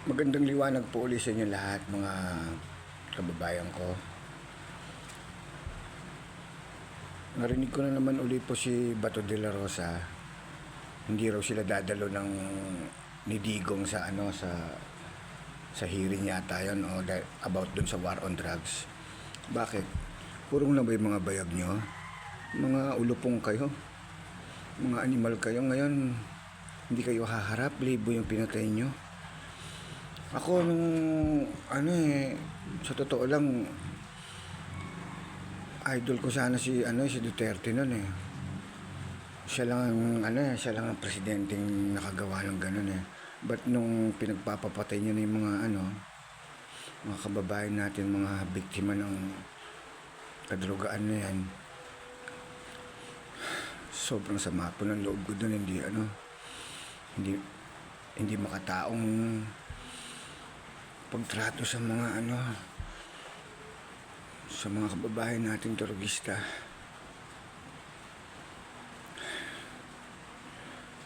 Magandang liwanag po ulit sa inyo lahat, mga kababayan ko. Narinig ko na naman ulit po si Bato de la Rosa. Hindi raw sila dadalo ng ni Digong sa sa hearing yata yun o about dun sa war on drugs. Bakit? Purong na ba yung mga bayag nyo? Mga ulupong kayo? Mga animal kayo? Ngayon, hindi kayo haharap, libo yung pinatay nyo. Ako nung sa totoo lang, idol ko sana si Duterte noon eh. Siya lang siya lang ang presidenteng nakagawa ng ganun eh. But nung pinagpapapatay niya na yung mga kababayan natin, mga biktima ng kadrugaan na yan, sobrang sama po ng loob ko doon. Hindi makataong pagtrato sa mga kababayan nating terorista.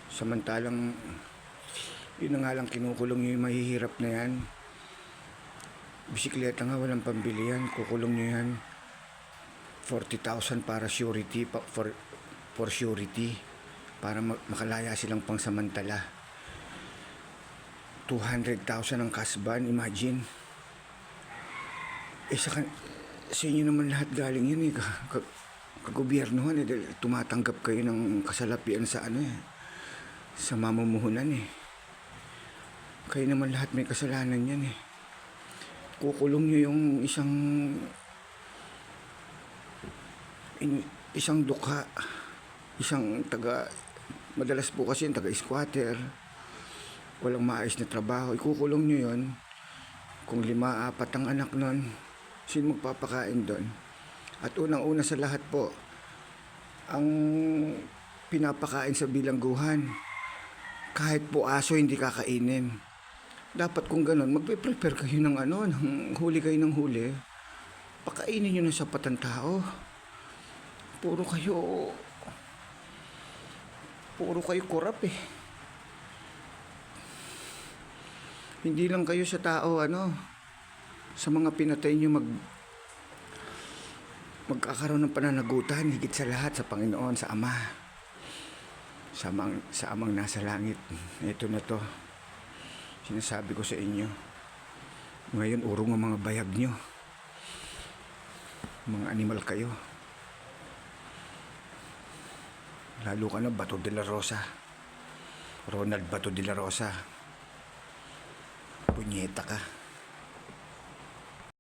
Samantalang yun na nga lang, kinukulong yung mahihirap na yan. Bisikleta nga walang pambili yan, kukulong nyo yan. 40,000 para surety, for surety, para makalaya silang pangsamantala. 200,000 ang kasban, imagine. Sa inyo naman lahat galing yun eh, kagobyernohan eh, dahil tumatanggap kayo ng kasalapian sa mamumuhunan eh. Kayo naman lahat may kasalanan yan eh. Kukulong nyo yung isang dukha, madalas po kasi yung taga-squatter, walang maayos na trabaho, ikukulong nyo yun. Kung 5-4 ang anak nun, sino magpapakain doon? At unang-una sa lahat po, ang pinapakain sa bilangguhan, kahit po aso hindi kakainin. Dapat kung ganun, magpe-prepare kayo ng huli kayo ng huli, pakainin nyo ng sapat ang tao. Puro kayo korap eh. Hindi lang kayo sa tao, sa mga pinatay nyo magkakaroon ng pananagutan, higit sa lahat sa Panginoon, sa Ama, sa Amang nasa langit. Ito na to, sinasabi ko sa inyo. Ngayon, urong ang mga bayag nyo. Mga animal kayo. Lalo ka na, Bato de la Rosa. Ronald Bato de la Rosa. Punyeta ka.